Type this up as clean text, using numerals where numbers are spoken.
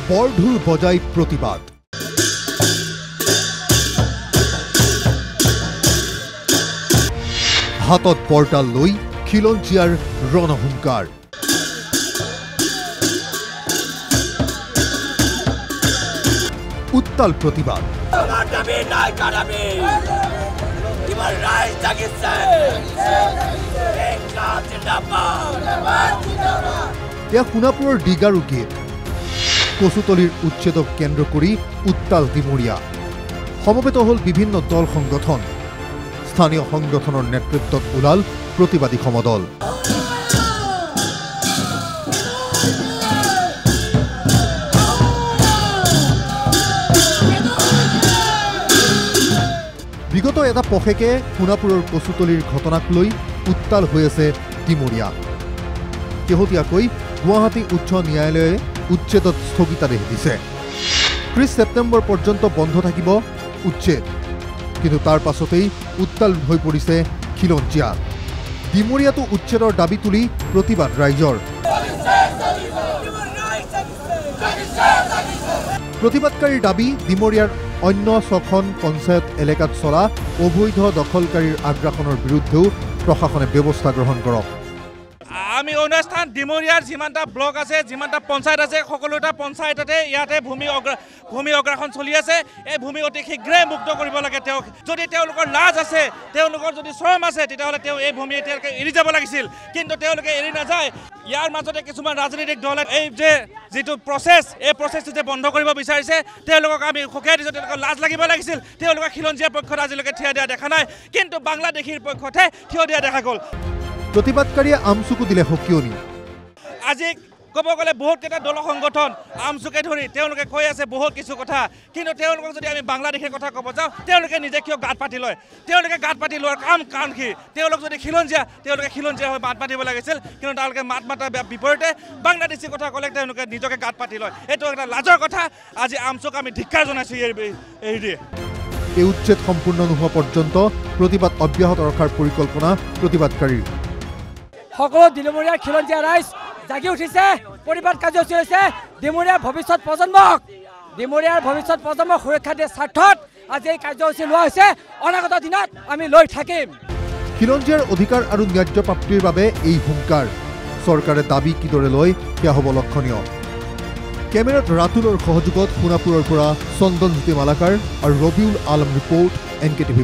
বৰঢোল বজাই প্ৰতিবাদ। হাতত পৰ্টাল লৈ খিলঞ্জীয়াৰ ৰণহুংকাৰ। উত্তাল প্ৰতিবাদ। এয়া সোণাপুৰৰ ডিগাৰু গেট। কচুতলিৰ উচ্ছেদক কেন্দ্ৰ কৰি উত্তাল ডিমৰীয়া। সমবেত হ'ল বিভিন্ন দল সংগঠন। স্থানীয় সংগঠনৰ নেতৃত্বত ওলাল প্ৰতিবাদী সমদল। বিগত এটা পষেকে সোণাপুৰৰ কচুতলিৰ ঘটনাক লৈ উত্তাল হৈ আছে ডিমৰীয়া। শেহতীয়াকৈ গুৱাহাটী উচ্চ ন্যায়ালয়ে উচ্ছেদত স্থগিতাদেশ দিছে। 30 ছেপ্টেম্বৰ পৰ্যন্ত বন্ধ থাকিব উচ্ছেদ। কিন্তু তাৰ পাছতেই উত্তাল হৈ পৰিছে খিলঞ্জীয়া। ডিমৰীয়াতো উচ্ছেদৰ দাবী তুলি প্ৰতিবাদ ৰাইজৰ। প্ৰতিবাদকাৰীৰ দাবী ডিমৰীয়াৰ অন্য 6খন পঞ্চায়ত এলেকাত চলা অবৈধ দখলকাৰীৰ আগ্ৰাসনৰ বিৰুদ্ধেও প্ৰশাসনে ব্যৱস্থা গ্ৰহণ কৰক। আমি অনুষ্ঠান ডিমৰীয়াৰ যিমানটা ব্লক আছে, যিমানটা পঞ্চায়ত আছে, সকলোটা পঞ্চায়ততে ইয়াতে ভূমি অগ্ৰাসন চলি আছে। এই ভূমি অতি শীঘ্ৰে মুক্ত কৰিব লাগে। তেওঁক যদি তেওঁলোকৰ লাজ আছে, তেওঁলোকৰ যদি শ্ৰম আছে, তেতিয়াহ'লে তেওঁ এই ভূমি এতিয়ালৈকে এৰি যাব লাগিছিল। কিন্তু তেওঁলোকে এৰি নাযায়। ইয়াৰ মাজতে কিছুমান ৰাজনৈতিক দলে এই যে যিটো প্ৰচেছ, এই প্ৰচেছটো যে বন্ধ কৰিব বিচাৰিছে, তেওঁলোকক আমি সকীয়াই দিছোঁ। তেওঁলোকৰ লাজ লাগিব লাগিছিল। তেওঁলোকে খিলঞ্জীয়াৰ পক্ষত আজিলৈকে থিয় দিয়া দেখা নাই, কিন্তু বাংলাদেশীৰ পক্ষতহে থিয় দিয়া দেখা গ'ল। প্ৰতিবাদকাৰীয়ে আমচুকু দিলে সকিয়নি। আজি ক'ব গ'লে বহুতকেইটা দল সংগঠন আমচুকে ধৰি তেওঁলোকে কৈ আছে বহুত কিছু কথা, কিন্তু তেওঁলোকক যদি আমি বাংলাদেশীৰ কথা ক'ব যাওঁ, তেওঁলোকে নিজে কিয় গাঁত পাতি লয়? তেওঁলোকে গাঁত পাতি লোৱাৰ কাৰণ কি? তেওঁলোক যদি খিলঞ্জীয়া, তেওঁলোকে খিলঞ্জীয়া হৈ মাত মাতিব লাগিছিল। কিন্তু তেওঁলোকে মাত মাতাৰ বিপৰীতে বাংলাদেশী কথা ক'লে তেওঁলোকে নিজকে গাঁত পাতি লয়। এইটো এটা লাজৰ কথা। আজি আমচুক আমি ধিক্কাৰ জনাইছোঁ এৰি দিয়ে। এই উচ্ছেদ সম্পূৰ্ণ নোহোৱা পৰ্যন্ত প্ৰতিবাদ অব্যাহত ৰখাৰ পৰিকল্পনা প্ৰতিবাদকাৰীৰ। সকলো ডিমৰীয়া খিলঞ্জীয়া ৰাইজ জাগি উঠিছে। প্ৰতিবাদ কাৰ্যসূচী হৈছে ডিমৰীয়াৰ ভৱিষ্যত প্ৰজন্মক সুৰক্ষা দিয়াৰ স্বাৰ্থত আজি এই কাৰ্যসূচী লোৱা হৈছে। অনাগত দিনত আমি লৈ থাকিম। খিলঞ্জীয়াৰ অধিকাৰ আৰু ন্যায্য প্ৰাপ্তিৰ বাবে এই হুংকাৰ। চৰকাৰে দাবী কিদৰে লয় সেয়া হ'ব লক্ষণীয়। কেমেৰাত ৰাতুলৰ সহযোগত সোণাপুৰৰ পৰা চন্দনজ্যোতি মালাকাৰ আৰু ৰবিউল আলম ৰিপৰ্ট NKTV+।